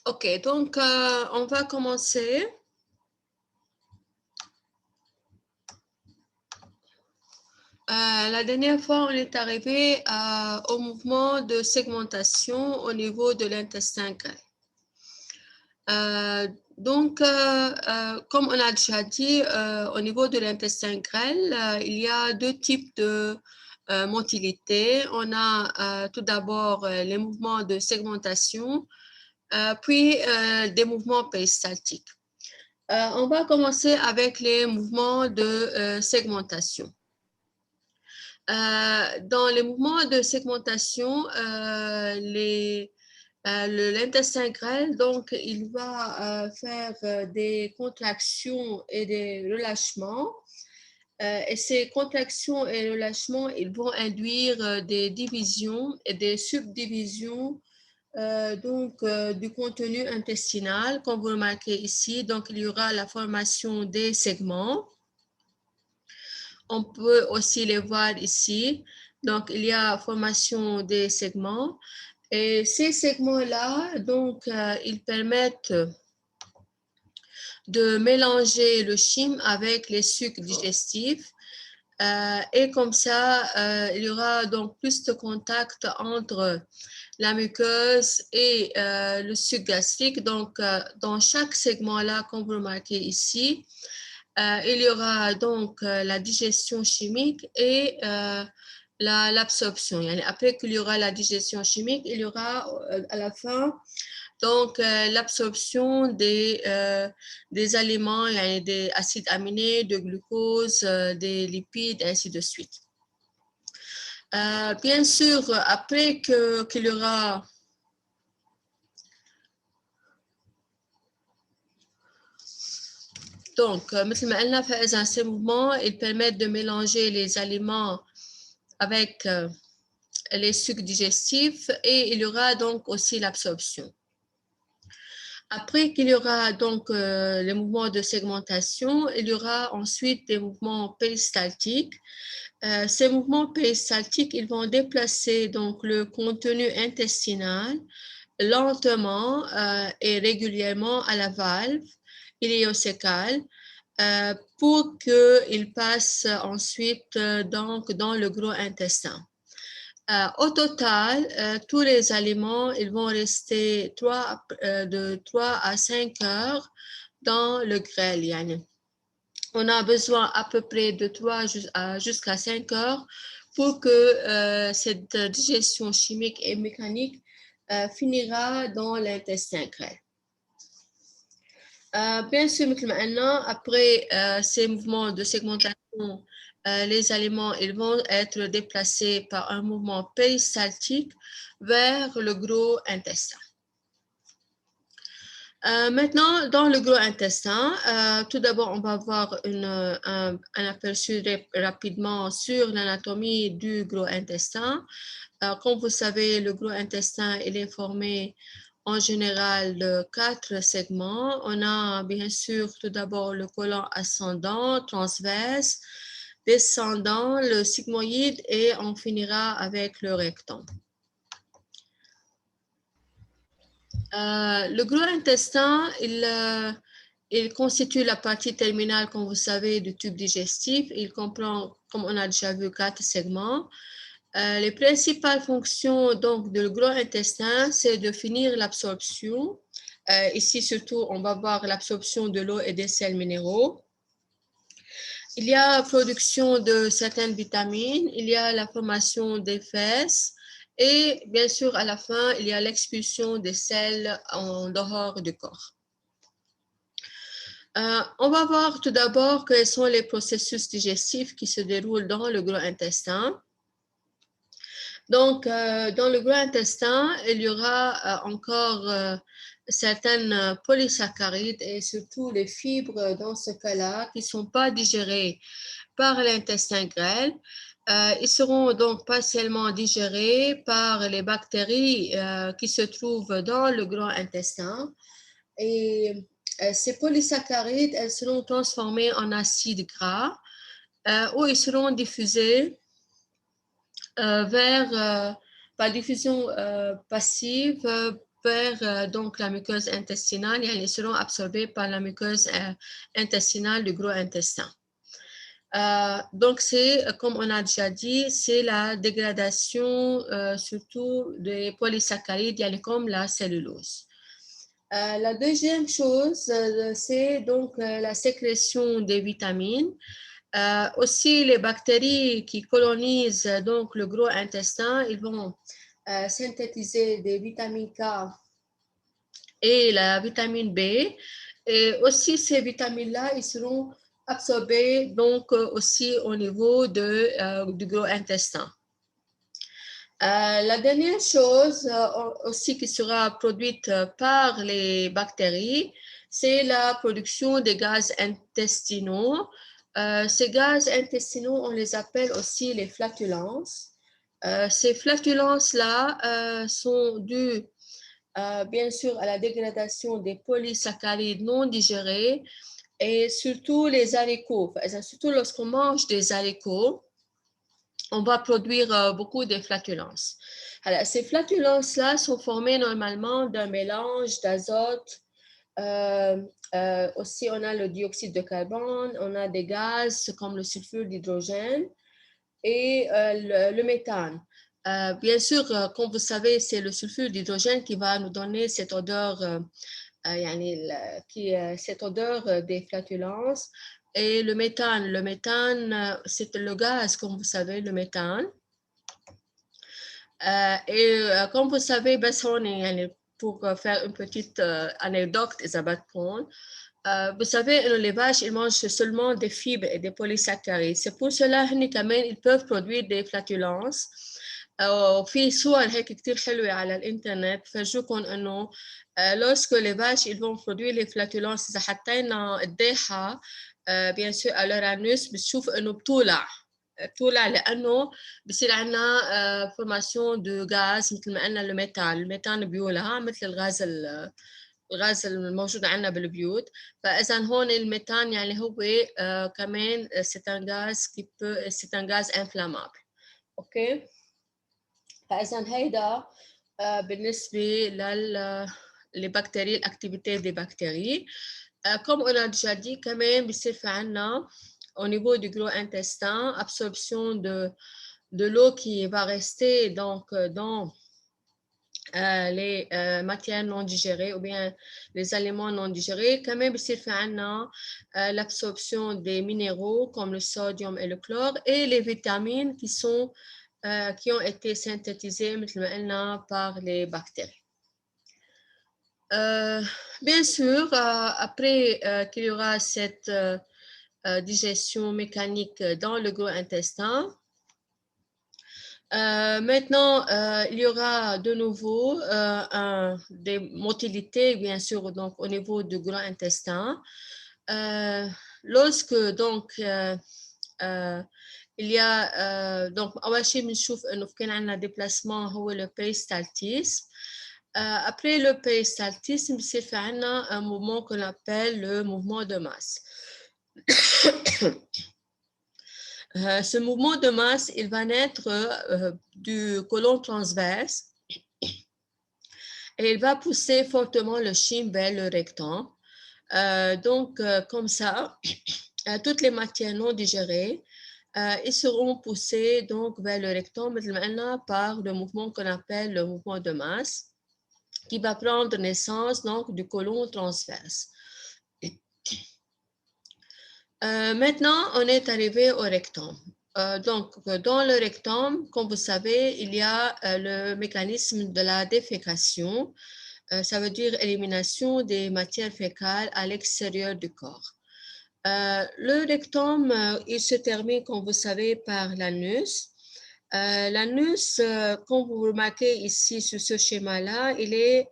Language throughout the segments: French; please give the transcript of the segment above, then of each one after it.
Ok, donc on va commencer. La dernière fois, on est arrivé au mouvement de segmentation au niveau de l'intestin grêle. Comme on a déjà dit, au niveau de l'intestin grêle, il y a deux types de motilité. On a tout d'abord les mouvements de segmentation, puis des mouvements péristaltiques. On va commencer avec les mouvements de segmentation. Dans les mouvements de segmentation, l'intestin grêle, donc, il va faire des contractions et des relâchements. Et ces contractions et relâchements, ils vont induire des divisions et des subdivisions du contenu intestinal, comme vous remarquez ici. Donc, il y aura la formation des segments. On peut aussi les voir ici. Donc, il y a formation des segments. Et ces segments-là, donc, ils permettent de mélanger le chyme avec les sucs digestifs. Et comme ça, il y aura donc plus de contact entre la muqueuse et le suc gastrique. Donc, dans chaque segment-là, comme vous remarquez ici, il y aura donc la digestion chimique et l'absorption. Après qu'il y aura la digestion chimique, il y aura à la fin donc l'absorption des aliments, des acides aminés, de glucose, des lipides, et ainsi de suite. Bien sûr, après qu'il y aura donc, مثل ما قلنا فإذا ces mouvements, ils permettent de mélanger les aliments avec les sucs digestifs et il y aura donc aussi l'absorption. Après qu'il y aura donc les mouvements de segmentation, il y aura ensuite des mouvements péristaltiques. Ces mouvements péristaltiques, ils vont déplacer donc le contenu intestinal lentement et régulièrement à la valve iléocécale pour qu'il passe ensuite donc dans le gros intestin. Au total, tous les aliments, ils vont rester de 3 à 5 heures dans le grêle. On a besoin à peu près de 3 jusqu'à 5 heures pour que cette digestion chimique et mécanique finira dans l'intestin grêle. Bien sûr, maintenant, après ces mouvements de segmentation, les aliments ils vont être déplacés par un mouvement péristaltique vers le gros intestin. Maintenant, dans le gros intestin, tout d'abord, on va voir un aperçu rapidement sur l'anatomie du gros intestin. Comme vous savez, le gros intestin il est formé en général de 4 segments. On a bien sûr tout d'abord le côlon ascendant, transverse, descendant, le sigmoïde et on finira avec le rectum. Le gros intestin, il constitue la partie terminale, comme vous savez, du tube digestif. Il comprend, comme on a déjà vu, 4 segments. Les principales fonctions donc du gros intestin, c'est de finir l'absorption. Ici, surtout, on va voir l'absorption de l'eau et des sels minéraux. Il y a la production de certaines vitamines, il y a la formation des fesses et bien sûr, à la fin, il y a l'expulsion des sels en dehors du corps. On va voir tout d'abord quels sont les processus digestifs qui se déroulent dans le gros intestin. Donc, dans le gros intestin, il y aura encore certaines polysaccharides et surtout les fibres dans ce cas-là qui ne sont pas digérées par l'intestin grêle. Ils seront donc partiellement digérés par les bactéries qui se trouvent dans le gros intestin. Et ces polysaccharides, elles seront transformées en acides gras où ils seront diffusés par diffusion passive vers donc la muqueuse intestinale et ils seront absorbés par la muqueuse intestinale du gros intestin. Donc, c'est, comme on a déjà dit, c'est la dégradation surtout des polysaccharides, comme la cellulose. La deuxième chose, c'est donc la sécrétion des vitamines. Aussi, les bactéries qui colonisent donc le gros intestin, ils vont synthétiser des vitamines K et la vitamine B. Et aussi, ces vitamines-là, ils seront absorbées donc aussi au niveau du gros intestin. La dernière chose aussi qui sera produite par les bactéries, c'est la production des gaz intestinaux. Ces gaz intestinaux, on les appelle aussi les flatulences. Ces flatulences-là sont dues bien sûr à la dégradation des polysaccharides non digérés et surtout les haricots. Surtout lorsqu'on mange des haricots, on va produire beaucoup de flatulences. Alors, ces flatulences-là sont formées normalement d'un mélange d'azote. Aussi, on a le dioxyde de carbone, on a des gaz comme le sulfure d'hydrogène et le méthane. Bien sûr, comme vous savez, c'est le sulfure d'hydrogène qui va nous donner cette odeur, cette odeur des flatulences. Et le méthane, c'est le gaz, comme vous savez, le méthane. Comme vous savez, pour faire une petite anecdote, Isabelle Pond, vous savez, les vaches, ils mangent seulement des fibres et des polysaccharides. C'est pour cela qu'ils peuvent produire des flatulences. وفي صور هيك كتير حلوة على الإنترنت فرجوكم إنه lorsque les vaches ils vont produire les flatulences إذا حطينا قديحة bien sûr à leur anus بتشوف إنه بتولع لأنه بصير عندنا فورماسيون دو غاز مثل ما قلنا الميثان بيولع مثل الغاز الموجود عندنا بالبيوت. فإذا هون الميثان يعني هو كمان c'est un gaz inflammable. اوكي فإذا هيدا بالنسبة للبكتيريا الأكتيفيتي des bactéries. Comme on a déjà dit, quand même, بيصير في عنا au niveau du gros intestin, absorption de l'eau qui va rester donc dans les matières non digérées ou bien les aliments non digérés. Quand même, بيصير في عنا l'absorption des minéraux comme le sodium et le chlore et les vitamines qui ont été synthétisées مثل ما قلنا par les bactéries. Bien sûr, après qu'il y aura cette digestion mécanique dans le gros intestin, maintenant, il y aura de nouveau des motilités, bien sûr, donc au niveau du gros intestin. Lorsque donc il y a donc أول شيء بنشوف إنه كان عندنا déplacement هو le péristaltisme. Après le péristaltisme, بصير في عندنا un mouvement qu'on appelle le mouvement de masse. Ce mouvement de masse, il va naître du côlon transverse et il va pousser fortement le chyme vers le rectum. Donc, comme ça, toutes les matières non digérées, ils seront poussées donc vers le rectum par le mouvement qu'on appelle le mouvement de masse qui va prendre naissance donc du côlon transverse. Maintenant, on est arrivé au rectum. Donc, dans le rectum, comme vous savez, il y a le mécanisme de la défécation. Ça veut dire élimination des matières fécales à l'extérieur du corps. Le rectum, il se termine, comme vous savez, par l'anus. L'anus, comme vous remarquez ici sur ce schéma-là, il est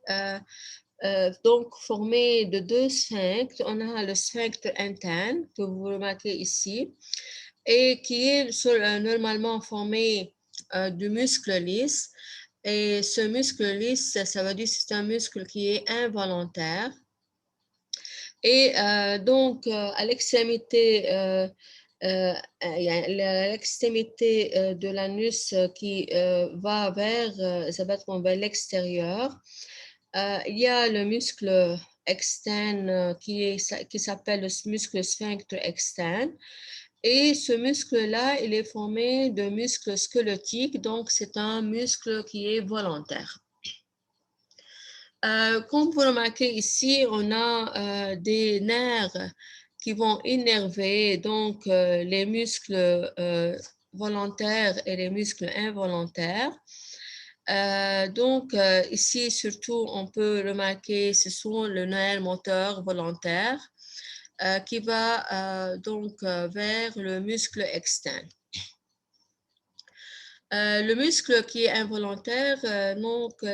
donc formé de deux sphinctres. On a le sphinctre interne que vous remarquez ici et qui est normalement formé du muscle lisse. Et ce muscle lisse, ça veut dire que c'est un muscle qui est involontaire. Et donc, à l'extrémité de l'anus qui va vers l'extérieur, il y a le muscle externe qui s'appelle le muscle sphincter externe. Et ce muscle-là, il est formé de muscles squelettiques, donc c'est un muscle qui est volontaire. Comme vous remarquez ici, on a des nerfs qui vont innerver donc les muscles volontaires et les muscles involontaires. Ici, surtout, on peut remarquer ce sont le nerf moteur volontaire qui va vers le muscle externe. Le muscle qui est involontaire,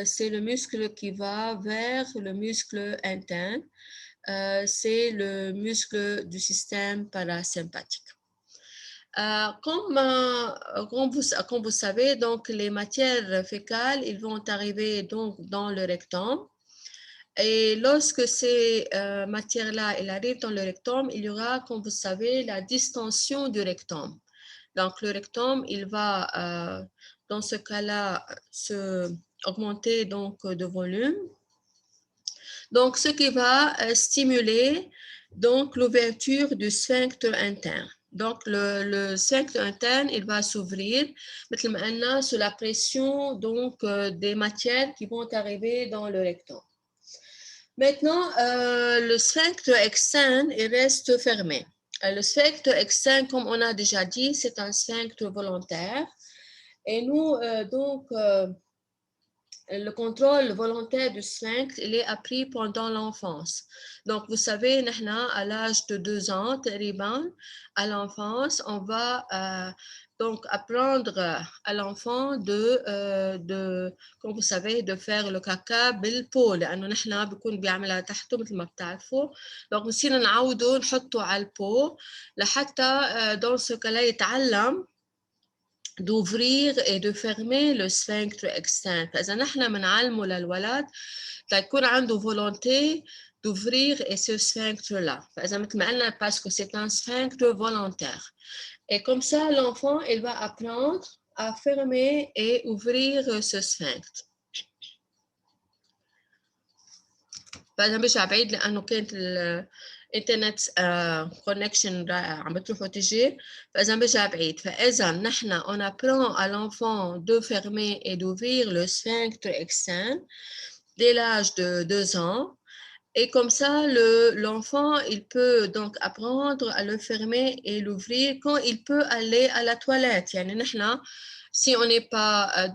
c'est le muscle qui va vers le muscle interne. C'est le muscle du système parasympathique. Comme vous savez, donc, les matières fécales, ils vont arriver donc, dans le rectum. Et lorsque ces matières-là arrivent dans le rectum, il y aura, comme vous savez, la distension du rectum. Donc, le rectum, il va, dans ce cas-là, augmenter donc, de volume. Donc, ce qui va stimuler donc, l'ouverture du sphincter interne. Donc, le sphincter interne, il va s'ouvrir maintenant sous la pression donc, des matières qui vont arriver dans le rectum. Maintenant, le sphincter externe, il reste fermé. Le sphincter externe, comme on a déjà dit, c'est un sphincter volontaire. Et nous, le contrôle volontaire du sphincter, il est appris pendant l'enfance. Donc, vous savez, à l'âge de 2 ans, à l'enfance, on va donc apprendre à l'enfant comme vous savez, de faire le caca بالبو لأنه نحن بيكون بيعملها تحته مثل ما بتعرفوا. donc نصير نعوده نحطه على البو لحتى dans ce cas-là يتعلم d'ouvrir et de fermer le sphincter externe. فإذا نحن بنعلمه للولد تكون عنده volonté d'ouvrir et ce sphincter-là. فإذا مثل ما قلنا parce que c'est un sphincter volontaire. Et comme ça, l'enfant, il va apprendre à fermer et ouvrir ce sphincter. فأنا برجع بعيد لأنه كانت الانترنت كونكشن عم بتروح وتجي فإذا برجع بعيد فإذا نحن on apprend à l'enfant de fermer et d'ouvrir le sphincter externe dès l'âge de 2 ans. Et comme ça, l'enfant, il peut donc apprendre à le fermer et l'ouvrir quand il peut aller à la toilette. يعني نحن, si on n'est pas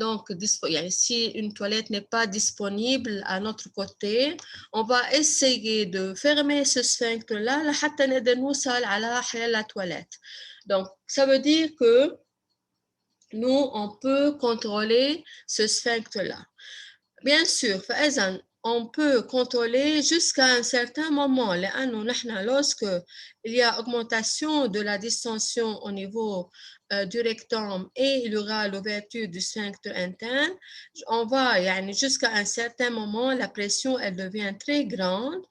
si une toilette n'est pas disponible à notre côté, on va essayer de fermer ce sphincter-là لحتى نقدر نوصل على حياة la toilette. Donc, ça veut dire que nous, on peut contrôler ce sphincter-là. Bien sûr, فإذا on peut contrôler jusqu'à un certain moment. Lorsque il y a augmentation de la distension au niveau du rectum et il y aura l'ouverture du sphincter interne, on va jusqu'à un certain moment, la pression elle devient très grande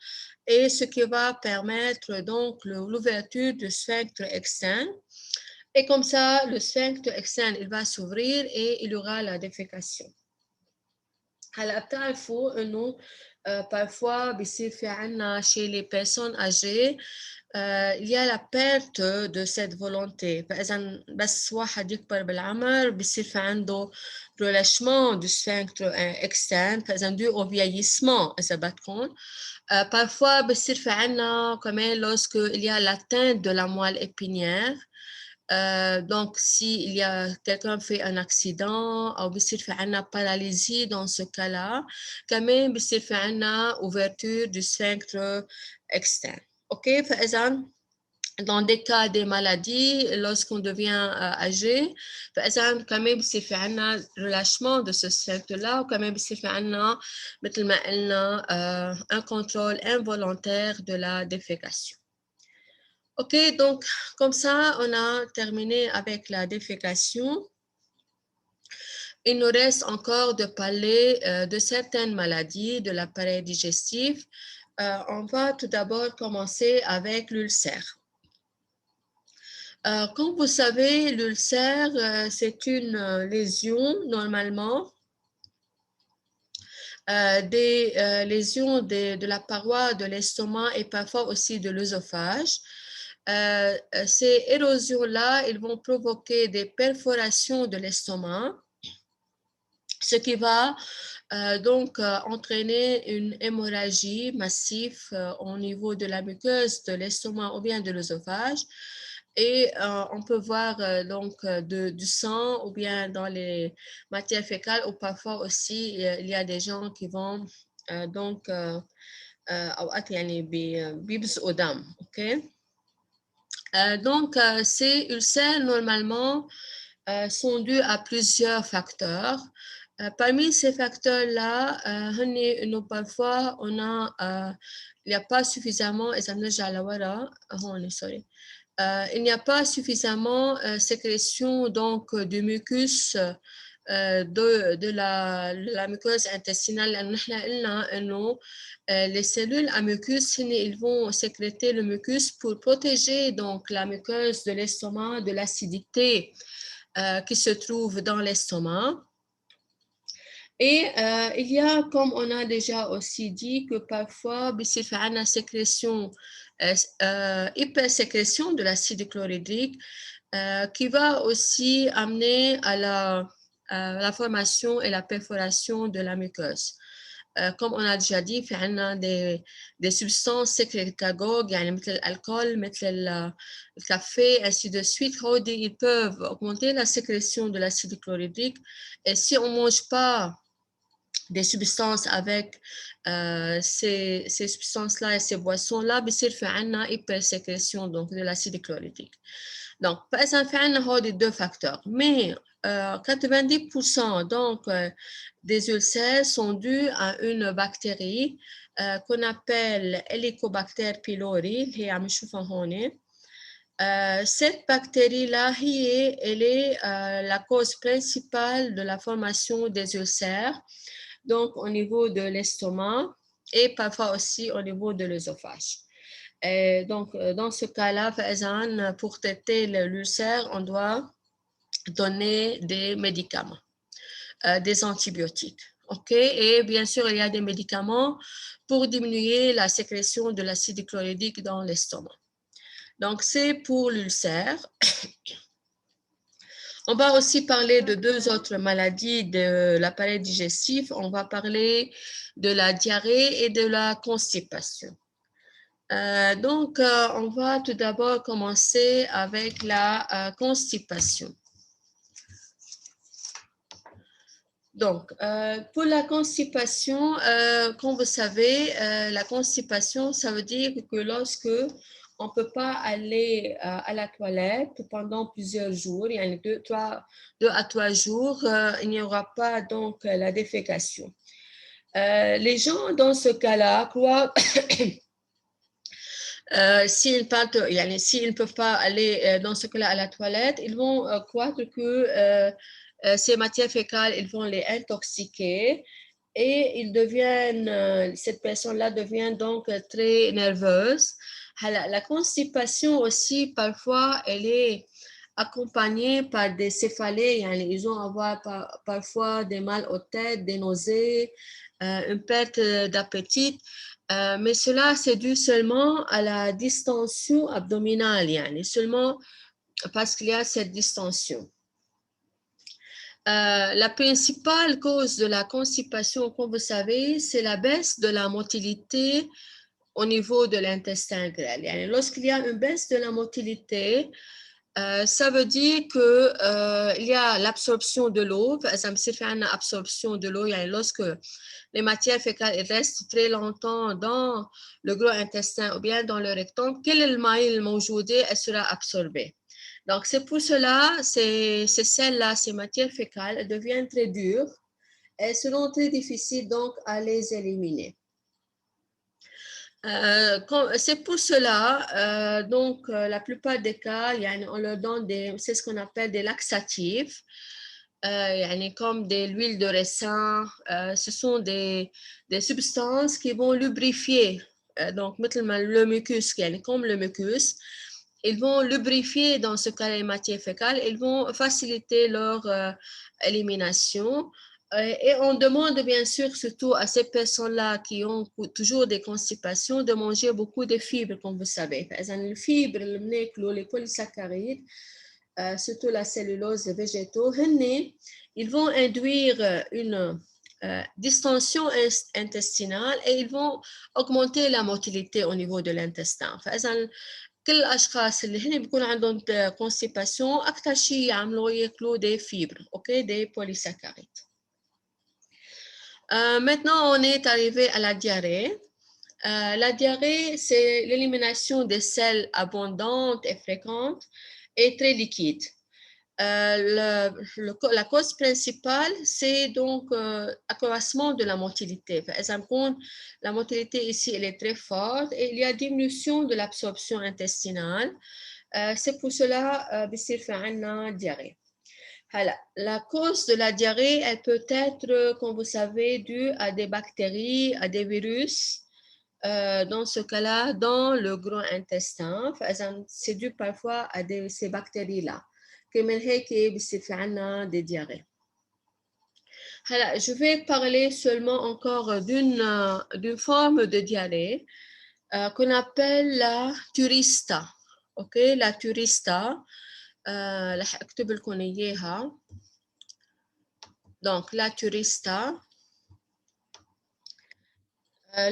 et ce qui va permettre donc l'ouverture du sphincter externe. Et comme ça, le sphincter externe il va s'ouvrir et il y aura la défécation. هلا بتعرفوا انه parfois بيصير في عنا chez les personnes âgées il y a la perte de cette volonté. فإذا بس واحد يكبر بالعمر بيصير في عنده relâchement du sphincter externe. فإذا dû au vieillissement إذا بدكم. Parfois بيصير في عنا كمان lorsque il y a l'atteinte de la moelle épinière. Donc, s'il y a quelqu'un fait un accident ou بيصير في عنا paralysie dans ce cas-là, كمان بيصير في عنا ouverture du sphincter externe. OK? فإذا dans des cas des maladies, lorsqu'on devient âgé, فإذا كمان بيصير في عنا relâchement de ce sphincter-là وكمان بيصير في عنا مثل ما قلنا un contrôle involontaire de la défécation. OK, donc comme ça, on a terminé avec la défécation. Il nous reste encore de parler de certaines maladies de l'appareil digestif. On va tout d'abord commencer avec l'ulcère. Comme vous savez, l'ulcère, c'est une lésion normalement des lésions de la paroi de l'estomac et parfois aussi de l'œsophage. Ces érosions-là, ils vont provoquer des perforations de l'estomac, ce qui va donc entraîner une hémorragie massive au niveau de la muqueuse de l'estomac ou bien de l'œsophage. Et on peut voir donc du sang ou bien dans les matières fécales ou parfois aussi il y a des gens qui vont donc أوقات يعني بيبزقوا دم. OK. Donc ces ulcères normalement sont dus à plusieurs facteurs. Parmi ces facteurs-là, parfois on a il n'y a pas suffisamment il n'y a pas suffisamment sécrétion donc du mucus de la muqueuse intestinale. Les cellules à mucus, ils vont sécréter le mucus pour protéger donc la muqueuse de l'estomac de l'acidité qui se trouve dans l'estomac. Et il y a, comme on a déjà aussi dit, que parfois, il y a une sécrétion, hypersécrétion de l'acide chlorhydrique qui va aussi amener à la formation et la perforation de la muqueuse. Comme on a déjà dit, il y a des substances sécrétagogues, مثل l'alcool, مثل le café, ainsi de suite. Ils peuvent augmenter la sécrétion de l'acide chlorhydrique. Et si on ne mange pas des substances avec ces substances-là et ces boissons-là, il y a une hypersécrétion donc, de l'acide chlorhydrique. Donc, par exemple, il y a des deux facteurs. Mais 90% donc, des ulcères sont dus à une bactérie qu'on appelle Helicobacter pylori, qui est cette bactérie-là, elle est la cause principale de la formation des ulcères, donc au niveau de l'estomac et parfois aussi au niveau de l'œsophage. Donc, dans ce cas-là, pour traiter l'ulcère, on doit donner des médicaments, des antibiotiques. OK? Et bien sûr, il y a des médicaments pour diminuer la sécrétion de l'acide chlorhydrique dans l'estomac. Donc, c'est pour l'ulcère. On va aussi parler de deux autres maladies de l'appareil digestif. On va parler de la diarrhée et de la constipation. Donc, on va tout d'abord commencer avec la constipation. Donc, pour la constipation, comme vous savez, la constipation, ça veut dire que lorsque on ne peut pas aller à la toilette pendant plusieurs jours, il y a 2 à 3 jours, il n'y aura pas donc la défécation. Les gens dans ce cas-là croient s'ils ne peuvent pas aller dans ce cas-là à la toilette, ils vont croire que ces matières fécales, ils vont les intoxiquer et cette personne-là devient donc très nerveuse. La constipation aussi, parfois, elle est accompagnée par des céphalées. Ils vont avoir parfois des mal aux têtes, des nausées, une perte d'appétit. Mais cela, c'est dû seulement à la distension abdominale, seulement parce qu'il y a cette distension. La principale cause de la constipation, comme vous savez, c'est la baisse de la motilité au niveau de l'intestin grêle. Lorsqu'il y a une baisse de la motilité, ça veut dire qu'il y a l'absorption de l'eau. Ça me fait une absorption de l'eau. Lorsque les matières fécales restent très longtemps dans le gros intestin ou bien dans le rectum, quel est le maïl موجودة, elle sera absorbée. Donc, c'est pour cela, ces selles-là, ces matières fécales, elles deviennent très dures. Elles seront très difficiles donc à les éliminer. C'est pour cela, donc la plupart des cas, on leur donne c'est ce qu'on appelle des laxatifs, comme de l'huile de raisin. Ce sont des substances qui vont lubrifier, donc le mucus, comme le mucus. Ils vont lubrifier dans ce cas les matières fécales, ils vont faciliter leur élimination. Et on demande bien sûr, surtout à ces personnes-là qui ont toujours des constipations, de manger beaucoup de fibres, comme vous savez. Par exemple, les fibres, les polysaccharides, surtout la cellulose, les végétaux, ils vont induire une distension intestinale et ils vont augmenter la motilité au niveau de l'intestin. فإذا كل الأشخاص اللي هن بيكون عندهم constipation أكثر شيء يعملوا ياكلوا des fibres, ok, des polysaccharides. Maintenant, on est arrivé à la diarrhée. La diarrhée, c'est l'élimination des selles abondantes et fréquentes et très liquides. La cause principale, c'est donc accroissement de la motilité. Par exemple, la motilité ici, elle est très forte et il y a diminution de l'absorption intestinale. C'est pour cela بيصير في عنا diarrhée. La cause de la diarrhée, elle peut être, comme vous savez, due à des bactéries, à des virus. Dans ce cas-là, dans le gros intestin, c'est dû parfois à ces bactéries-là. كمان هيك بيصير في عنا des diarrhées. Je vais parler seulement encore d'une forme de diarrhée qu'on appelle la turista. Ok, la turista. رح اكتب لكم اياها. Donc la turista.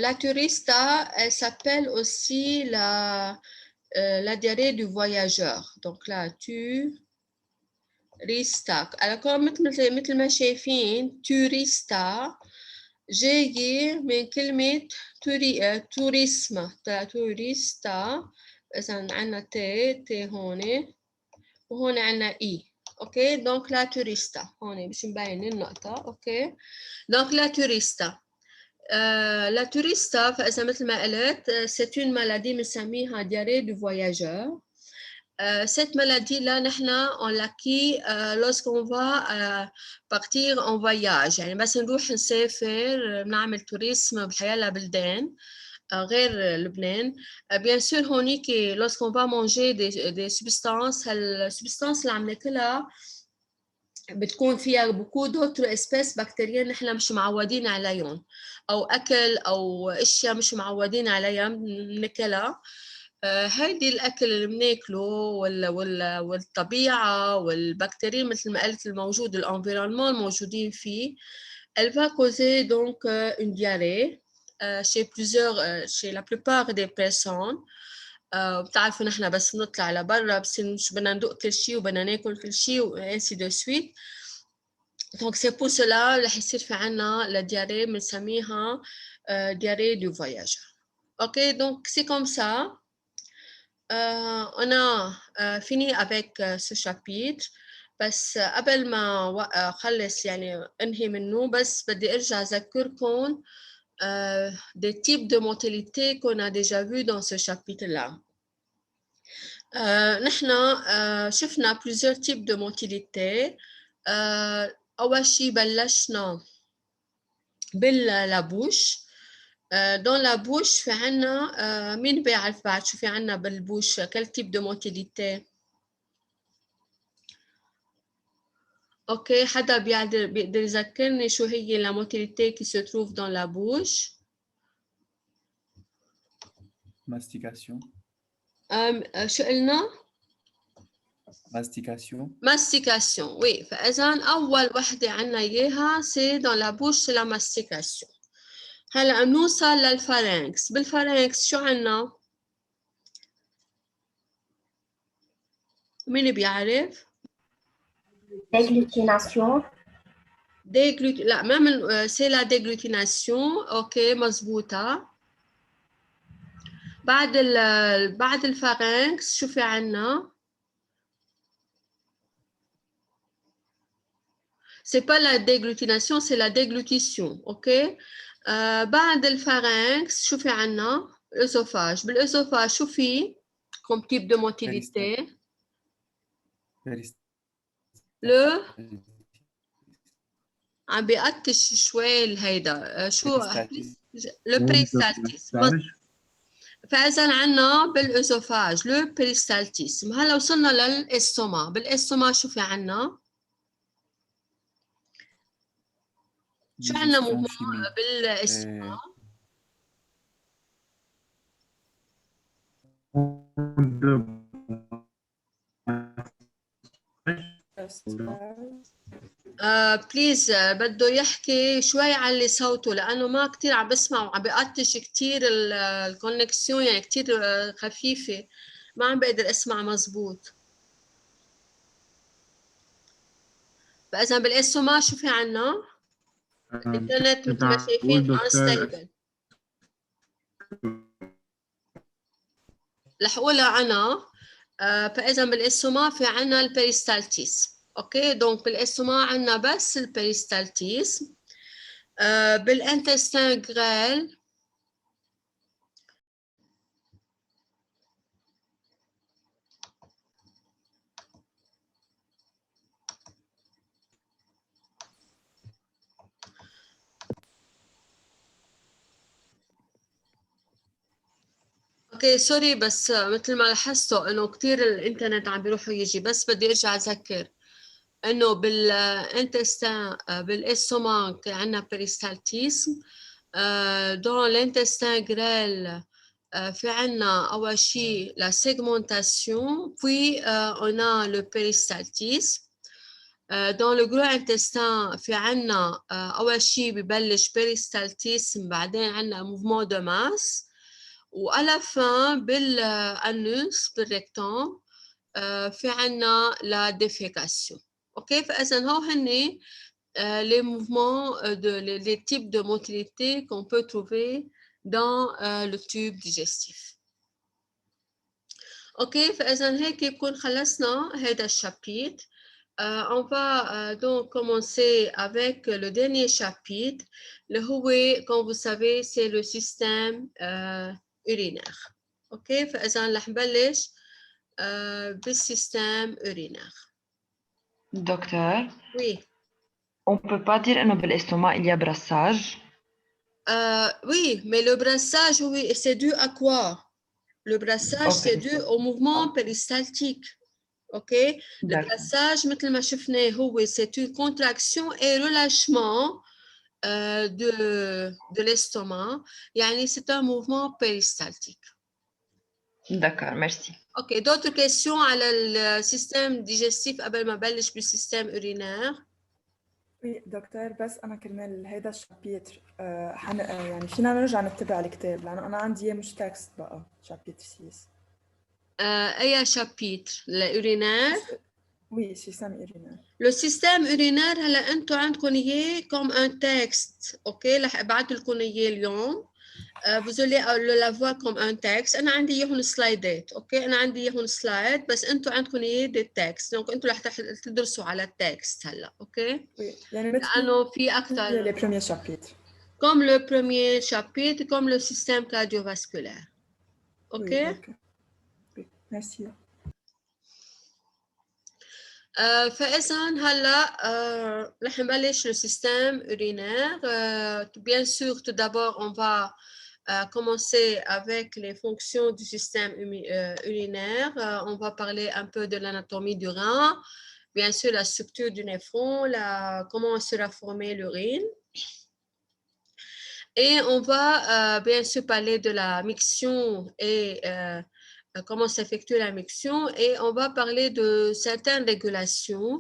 La turista, elle s'appelle aussi la diarrhée du voyageur. Donc la turista. Alors مثل ما شايفين turista جاي من كلمة توريسم. توريستا. إذا عنا تي هون وهون عنا إي. اوكي دونك لا توريستا هون مش مبين النقطة. اوكي دونك لا توريستا. La turista, مثل ما قلت, c'est une maladie بنسميها diarrhée du voyageur. Cette maladie-là, on l'acquit lorsqu'on va partir en voyage. يعني بس نروح نسافر نعمل توريسم بحيالله بلدان غير لبنان. Bien sûr, هونيك lorsqu'on va manger des substances, السبستانس اللي عم ناكلها بتكون فيها beaucoup d'autres espèces bactériennes نحن مش معودين عليهم أو أكل أو أشياء مش معودين عليها بناكلها. هيدي الأكل اللي بناكله والطبيعة والبكتيريا مثل ما قلت الموجود الانفيرونمون الموجودين فيه elle va causer donc une diarrhée chez la plupart des personnes. بتعرفوا نحن بس نطلع لبرا بصير مش بدنا ندوق كل شيء وبدنا ناكل كل شيء وانسي دو سويت. Donc c'est pour cela رح يصير في عنا la diarrhée بنسميها diarrhée du voyageur. Ok, donc c'est comme ça. On a fini avec ce chapitre. بس قبل ما أخلص يعني أنهي منه بس بدي أرجع أذكركم des types de motilité qu'on a déjà vu dans ce chapitre-là. نحن شفنا plusieurs types de motilité. أول شيء بلشنا باللابوش. dans la bouche في عنا مين بيعرف بعد شو في عنا بالبوش quel type de motilité؟ اوكي حدا بيقدر يذكرني شو هي la motilité qui se trouve dans la bouche؟ Mastication. شو قلنا؟ Mastication. Mastication, oui. فإذا أول وحدة عنا إياها c'est dans la bouche c'est la mastication. هلا بنوصل للفارنكس. بالفارنكس شو عنا؟ مين بيعرف؟ Dégglutination. لا ما من c'est la déglutination. اوكي مزبوطة. بعد الفارنكس شو في عنا؟ c'est pas la déglutination c'est la déglutition. اوكي بعد الفارنكس شو في عنا؟ الأسوفاج. بالأسوفاج شو في comme type de motilité؟ le عم بيقتش شوي الهيدا شو le péristaltisme. فإذا عنا بالأسوفاج le péristaltisme. هلا وصلنا للإستوما. بالإستوما شو في عنا؟ شو عندنا digestion موفمون chimique. بالاستوماك؟ بليز بده يحكي شوي علي صوته لأنه ما كتير عم بسمع وعم بقطش كتير الكونكسيون، يعني كتير خفيفة، ما عم بقدر اسمع مزبوط. فإذا بالاستوماك شو في عنا؟ الانترنت مثل ما شايفين unstable. رح اقولها انا. فاذا بالاستوماك في عنا البيريستالتيس. اوكي، دونك بالاستوماك عنا بس البيريستالتيس. بالانتستين غريل اوكي سوري، بس مثل ما لاحظتوا انه كثير الانترنت عم بيروح ويجي، بس بدي ارجع اذكر انه بالانتستين بالاستوماك عندنا بيريستالتيسم. dans l'intestin grêle في عنا أول شيء la segmentation, puis on a le péristaltisme. dans le gros intestin في عنا أول شيء ببلش péristaltisme، بعدين عنا mouvement de masse، وà la fin بالanus بالrectum في عنا la défécation. OK، فإذا هو هني les mouvements, les types de motilité qu'on peut trouver dans le tube digestif. OK, فإذا هيك بكون خلصنا هذا الشابيتر. On va donc commencer avec le dernier chapitre. Le هو, comme vous savez, c'est le système urinaire. OK, فإذا رح نبلش بالسيستم urinaire. Docteur, Oui. on ne peut pas dire que dans l'estomac il y a brassage. Oui, mais le brassage, oui, c'est dû à quoi? Le brassage, Okay. c'est dû au mouvement péristaltique. OK? Le brassage, مثل ما شفنا هو, c'est une contraction et relâchement de l'estomac. يعني c'est un mouvement péristaltique. D'accord, merci. OK, d'autres questions على le système digestif قبل ما بلش بالسيستم urinaire? وي دكتور، بس انا كرمال هيدا الشابيتر يعني فينا نرجع نتبع الكتاب لانه انا عندي اياه مش تكست بقى شابيتر 6. أي chapitre? l'urinaire? وي سيستم urinaire. Le système urinaire هلا انتم عندكم اياه comme un texte. اوكي، رح ابعث لكم اياه اليوم. vous allez le voir comme un texte. انا عندي اياهم سلايدات. اوكي، انا عندي اياهم سلايد، بس انتم عندكم اياه دي تكست. دونك انتم رح تدرسوا على التكست هلا. اوكي، وي يعني مثل لانه في اكثر لي بريمير شابيتر comme le premier chapitre, comme le système cardiovasculaire. اوكي. اوكي ميرسي. فإذا هلا رح نبلش le système urinaire. Bien sûr, tout d'abord, on va commencer avec les fonctions du système urinaire. On va parler un peu de l'anatomie du rein, bien sûr la structure du néphron, comment sera formée l'urine. Et on va bien sûr parler de la miction et comment s'effectue la miction, et on va parler de certaines régulations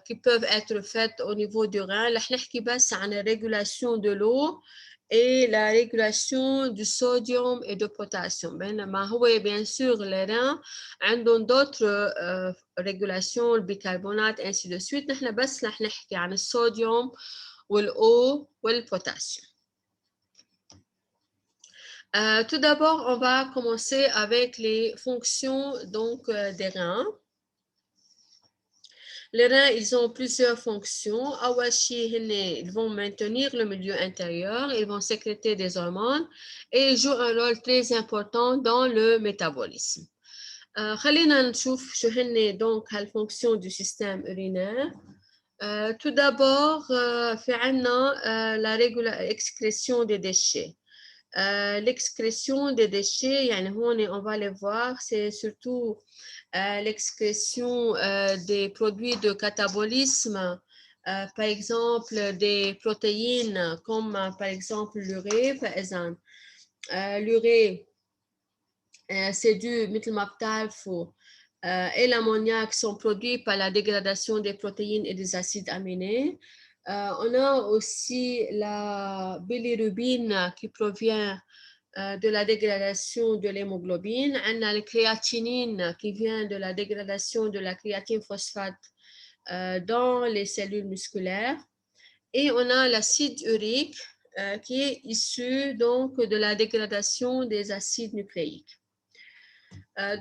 qui peuvent être faites au niveau du rein. رح نحكي بس عن la régulation de l'eau et la régulation du sodium et de potassium. بينما هو bien sûr les reins عندهم d'autres régulations, le bicarbonate ainsi de suite. نحن بس رح نحكي عن الصوديوم والeau والpotassium. Tout d'abord, on va commencer avec les fonctions donc, des reins. Les reins, ils ont plusieurs fonctions. Ils vont maintenir le milieu intérieur, ils vont sécréter des hormones et ils jouent un rôle très important dans le métabolisme. خلينا نشوف شو هن donc هالفونكسيون du système urinaire. Tout d'abord, في عنا la excrétion des déchets. L'excrétion des déchets, on va les voir, c'est surtout l'excrétion des produits de catabolisme par exemple des protéines comme par exemple l'urée. فإذا l'urée c'est dû مثل ما بتعرفوا et l'ammoniac sont produits par la dégradation des protéines et des acides aminés. On a aussi la bilirubine qui provient de la dégradation de l'hémoglobine. On a la créatinine qui vient de la dégradation de la créatine phosphate dans les cellules musculaires. Et on a l'acide urique qui est issu donc de la dégradation des acides nucléiques.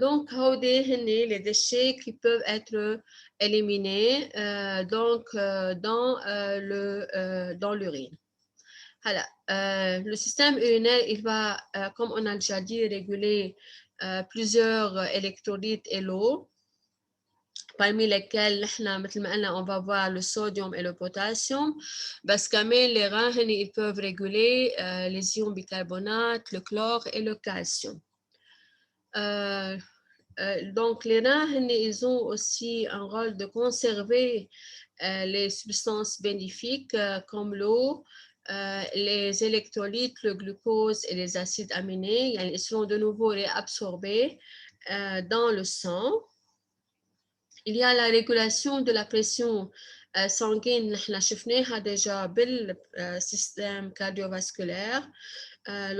Donc, les déchets qui peuvent être éliminés dans l'urine. Le système urinaire, il va, comme on a déjà dit, réguler plusieurs électrolytes et l'eau, parmi lesquels, on va voir le sodium et le potassium. Parce que les reins, ils peuvent réguler les ions bicarbonate, le chlore et le calcium. Donc, les reins, ils ont aussi un rôle de conserver les substances bénéfiques comme l'eau, les électrolytes, le glucose et les acides aminés. Ils seront de nouveau réabsorbés dans le sang. Il y a la régulation de la pression sanguine. Nous avons déjà le système cardiovasculaire.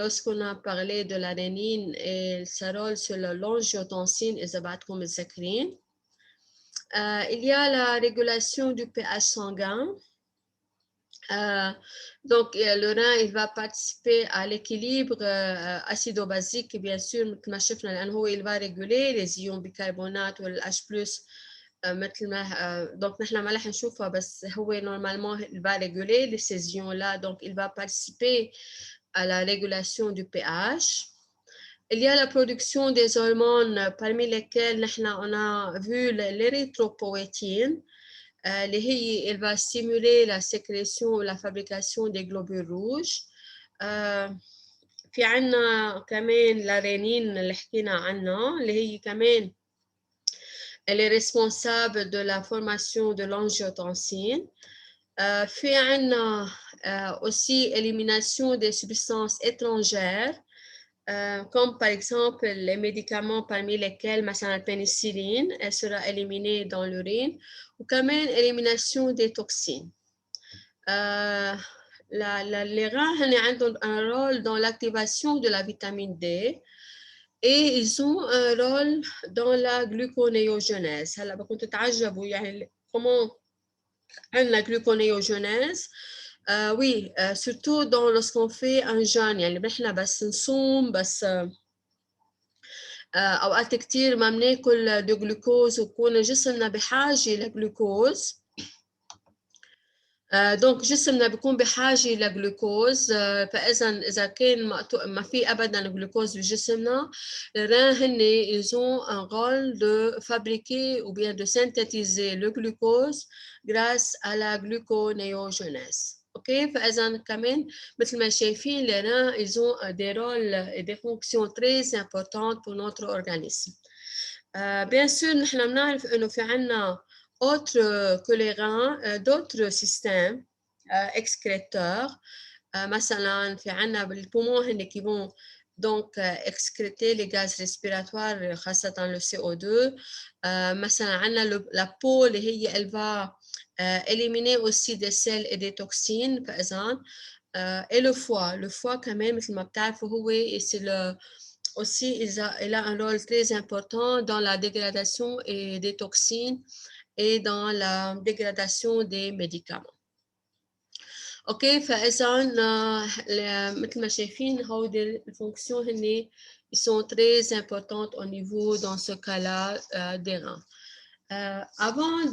Lorsqu'on a parlé de la rénine et sa rôle sur l'angiotensine et zabatcomysacrine. Il y a la régulation du pH sanguin. Donc, le rein, il va participer à l'équilibre acido-basique, bien sûr, il va réguler les ions bicarbonate ou le H+. Donc, nous ما رح نشوفها بس هو normalement il va réguler ces ions-là, donc il va participer à la régulation du pH. Il y a la production des hormones, parmi lesquelles on a vu l'érythropoïétine. Elle va stimuler la sécrétion ou la fabrication des globules rouges. في عنا كمان la rénine اللي حكينا عنها اللي هي كمان elle est responsable de la formation de l'angiotensine. في عنا aussi élimination des substances étrangères, comme par exemple les médicaments parmi lesquels la pénicilline, elle sera éliminée dans l'urine, ou quand même élimination des toxines. Les reins ont un rôle dans l'activation de la vitamine D et ils ont un rôle dans la gluconéogenèse. Comment la gluconéogenèse. Oui, surtout lorsqu'on fait un jeûne, يعني نحن بس نصوم بس أوقات كتير ما بناكل دو جلوكوز ويكون جسمنا بحاجة لجلوكوز. دونك جسمنا بيكون بحاجة لجلوكوز. فإذا كان ما في أبدا جلوكوز بجسمنا، les reins ils ont un rôle de fabriquer ou bien de synthétiser le glucose grâce à la gluconéogenèse. OK, فإذا كمان مثل ما شايفين les reins ils ont des rôles et des fonctions très importantes pour notre organisme. Bien sûr نحن بنعرف إنه في عنا autre que les reins, d'autres systèmes excréteurs. مثلا في عنا بالpoumon qui vont donc excréter les gaz respiratoires خاصة le CO2. مثلا عنا la peau اللي هي elle va éliminer aussi des sels et des toxines فإذا et le foie quand même مثل ما بتعرفوا هو aussi il a un rôle très important dans la dégradation et des toxines et dans la dégradation des médicaments. OK, فإذا مثل ما شايفين هودي الفونكسيون هني sont très importantes au niveau dans ce cas-là des reins. Avant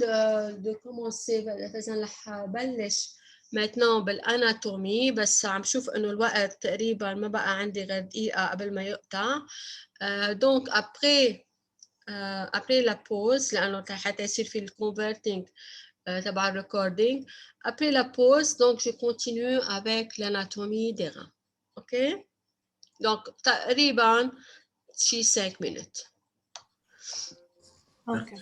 de commencer فإذا رح بلش maintenant بالاناتومي بس عم شوف انه الوقت تقريبا ما بقى عندي غير دقيقة قبل ما يقطع. Donc après la pause لأنه حتى يصير في الconverting تبع الrecording. Après la pause, donc je continue avec l'anatomie des reins. OK? Donc تقريبا شي 5 minutes. اوكي